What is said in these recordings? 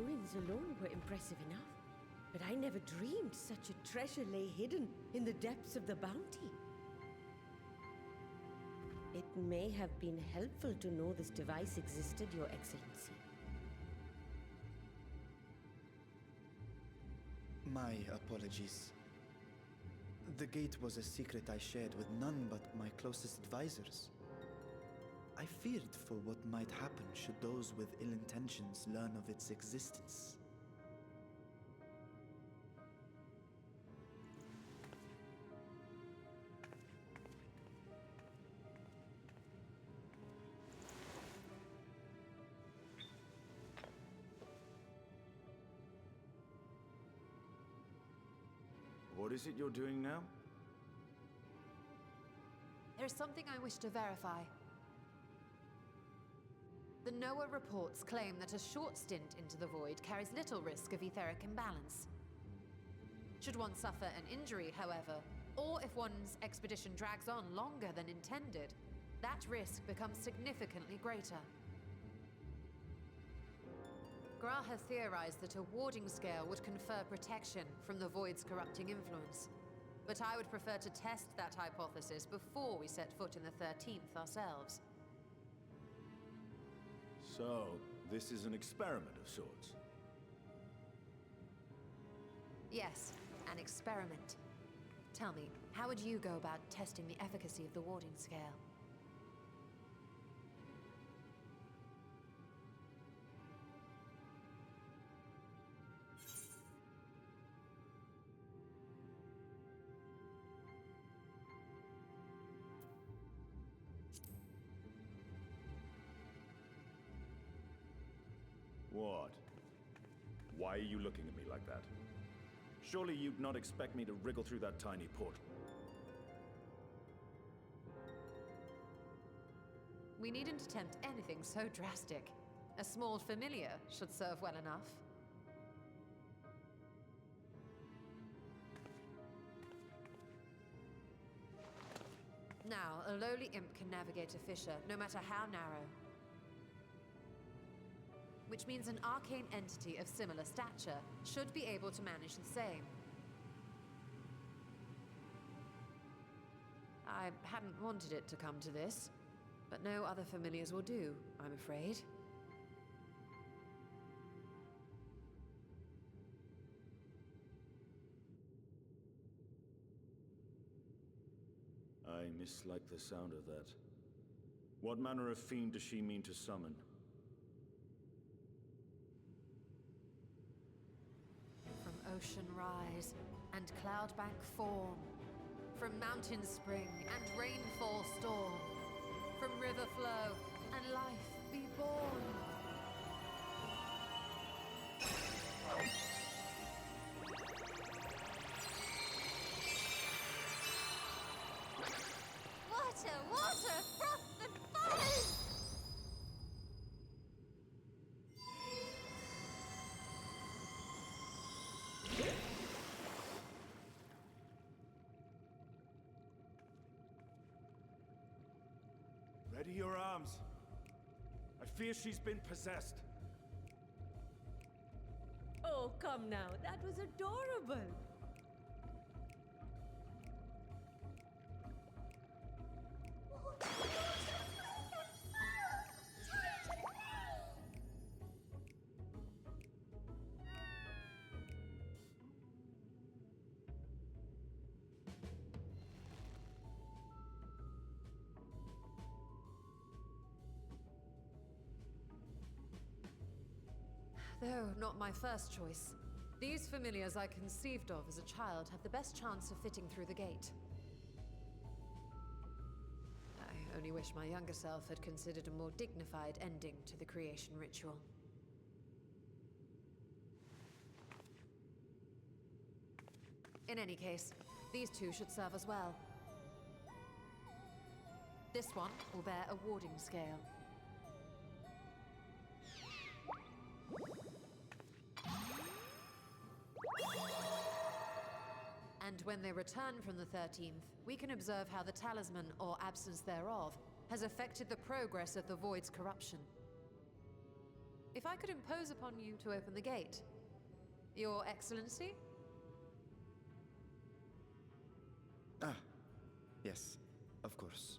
ruins alone were impressive enough. But I never dreamed such a treasure lay hidden in the depths of the bounty. It may have been helpful to know this device existed, Your Excellency. My apologies. The gate was a secret I shared with none but my closest advisors. I feared for what might happen should those with ill intentions learn of its existence. What is it you're doing now? There's something I wish to verify. The NOAA reports claim that a short stint into the void carries little risk of etheric imbalance. Should one suffer an injury, however, or if one's expedition drags on longer than intended, that risk becomes significantly greater. Gra has theorized that a warding scale would confer protection from the void's corrupting influence. But I would prefer to test that hypothesis before we set foot in the 13th ourselves. So, this is an experiment of sorts? Yes, an experiment. Tell me, how would you go about testing the efficacy of the warding scale? What? Why are you looking at me like that? Surely you'd not expect me to wriggle through that tiny portal. We needn't attempt anything so drastic. A small familiar should serve well enough. Now, a lowly imp can navigate a fissure, no matter how narrow. Which means an arcane entity of similar stature should be able to manage the same. I hadn't wanted it to come to this, but no other familiars will do, I'm afraid. I mislike the sound of that. What manner of fiend does she mean to summon? Ocean rise, and cloudbank form. From mountain spring, and rainfall storm. From river flow, and life be born. Water, water, froth and foam! Ready your arms. I fear she's been possessed. Oh, come now. That was adorable. Though not my first choice. These familiars I conceived of as a child have the best chance of fitting through the gate. I only wish my younger self had considered a more dignified ending to the creation ritual. In any case, these two should serve as well. This one will bear a warding scale. And when they return from the 13th, we can observe how the talisman, or absence thereof, has affected the progress of the Void's corruption. If I could impose upon you to open the gate. Your Excellency? Ah, yes, of course.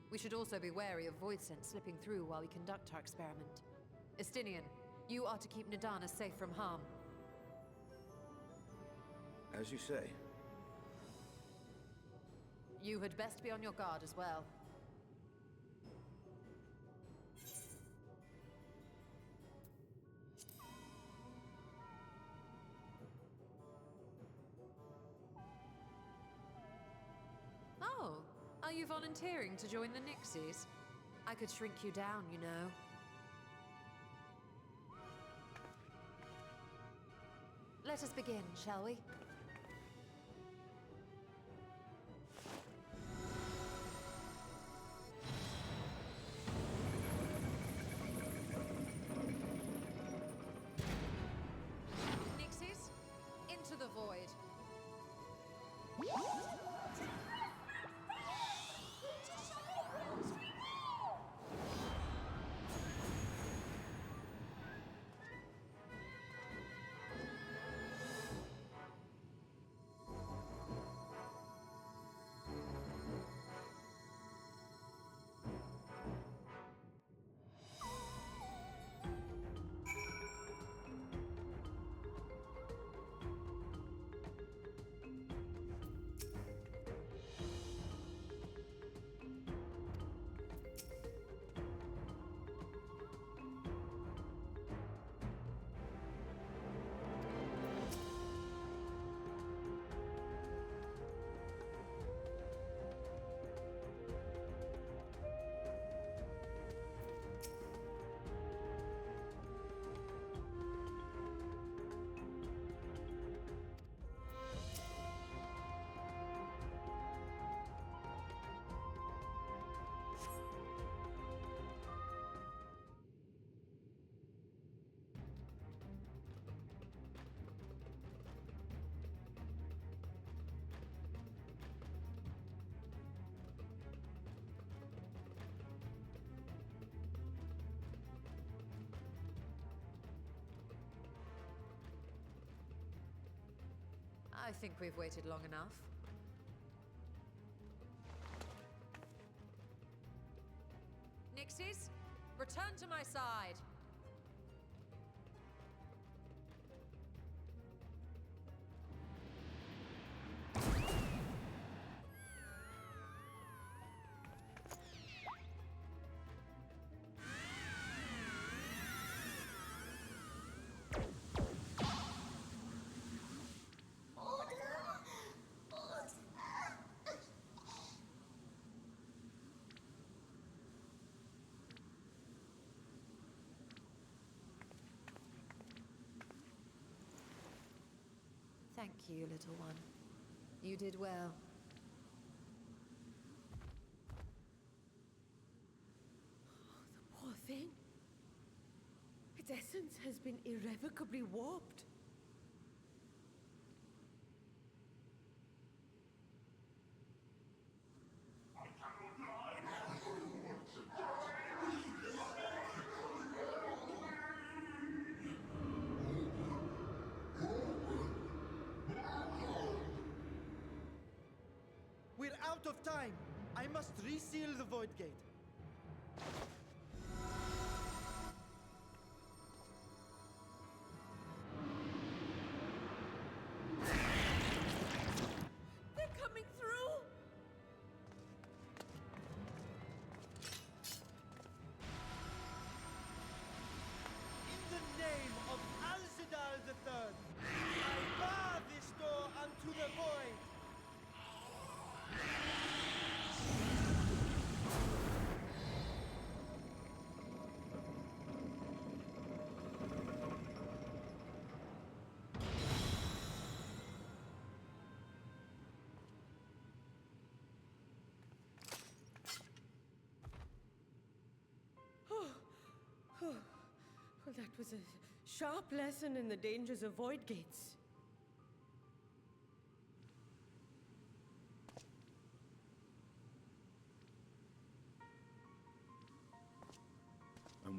We should also be wary of void scent slipping through while we conduct our experiment. Estinian, you are to keep Nidana safe from harm. As you say. You had best be on your guard as well. Oh, are you volunteering to join the Nixies? I could shrink you down, you know. Let us begin, shall we? Nixies, into the void. I think we've waited long enough. Nixies, return to my side. Thank you, little one. You did well. The poor thing. Its essence has been irrevocably warped. We're out of time! I must reseal the Void Gate. They're coming through! In the name of Al-Zidal III, I bar this door unto the void! Well, that was a sharp lesson in the dangers of void gates.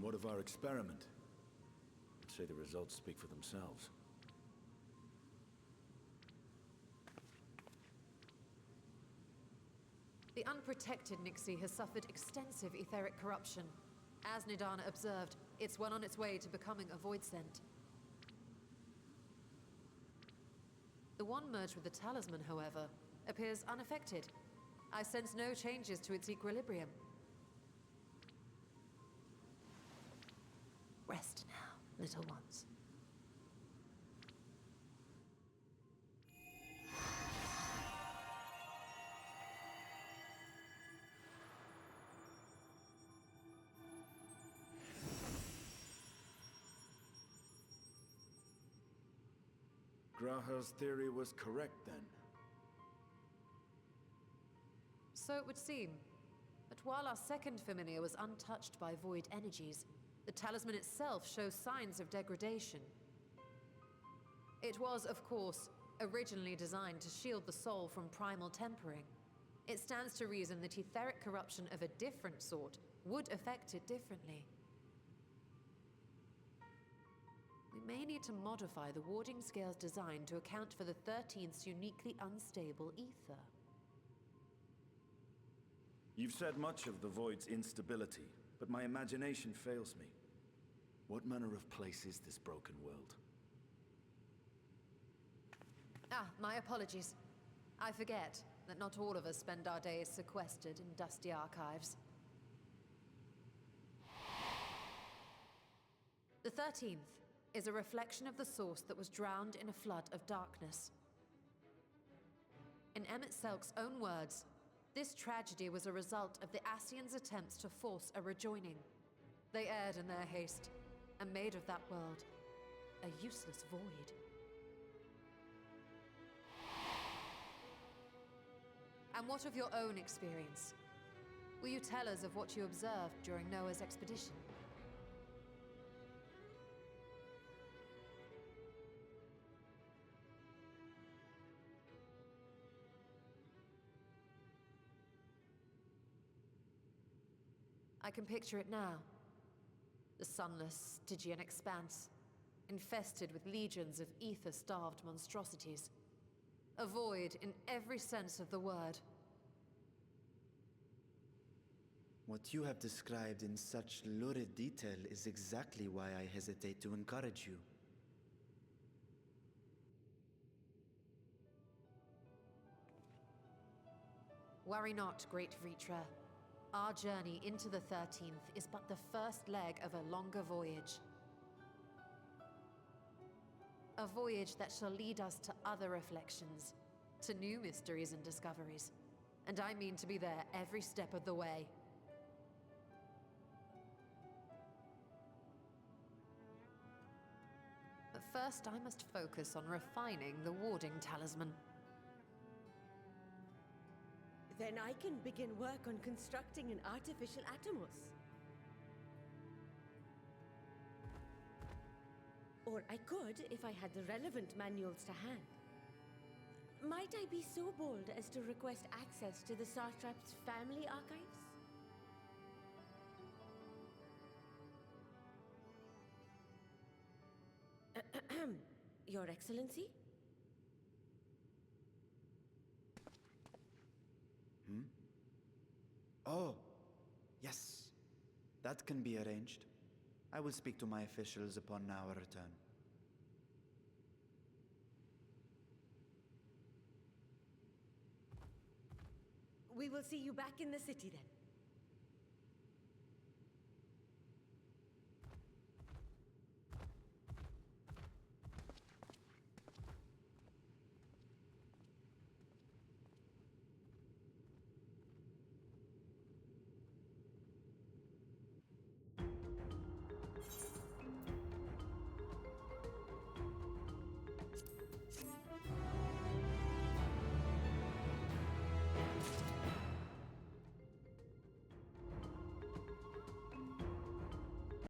And what of our experiment? I'd say the results speak for themselves. The unprotected Nixie has suffered extensive etheric corruption. As Nidana observed, it's well on its way to becoming a void scent. The one merged with the talisman, however, appears unaffected. I sense no changes to its equilibrium. Rest now, little ones. Graha's theory was correct, then. So it would seem. But while our second familiar was untouched by void energies, the talisman itself shows signs of degradation. It was, of course, originally designed to shield the soul from primal tempering. It stands to reason that etheric corruption of a different sort would affect it differently. We may need to modify the warding scale's design to account for the 13th's uniquely unstable ether. You've said much of the Void's instability, but my imagination fails me. What manner of place is this broken world? Ah, my apologies. I forget that not all of us spend our days sequestered in dusty archives. The 13th is a reflection of the source that was drowned in a flood of darkness. In Emmett Selk's own words, this tragedy was a result of the Ascians' attempts to force a rejoining. They erred in their haste, and made of that world a useless void. And what of your own experience? Will you tell us of what you observed during Noah's expedition? I can picture it now. The sunless, Stygian expanse, infested with legions of ether-starved monstrosities. A void in every sense of the word. What you have described in such lurid detail is exactly why I hesitate to encourage you. Worry not, great Vritra. Our journey into the 13th is but the first leg of a longer voyage. A voyage that shall lead us to other reflections, to new mysteries and discoveries. And I mean to be there every step of the way. But first, I must focus on refining the warding talisman. Then I can begin work on constructing an artificial Atomos. Or I could, if I had the relevant manuals to hand. Might I be so bold as to request access to the Satrap's family archives? Your Excellency? Oh, yes. That can be arranged. I will speak to my officials upon our return. We will see you back in the city then.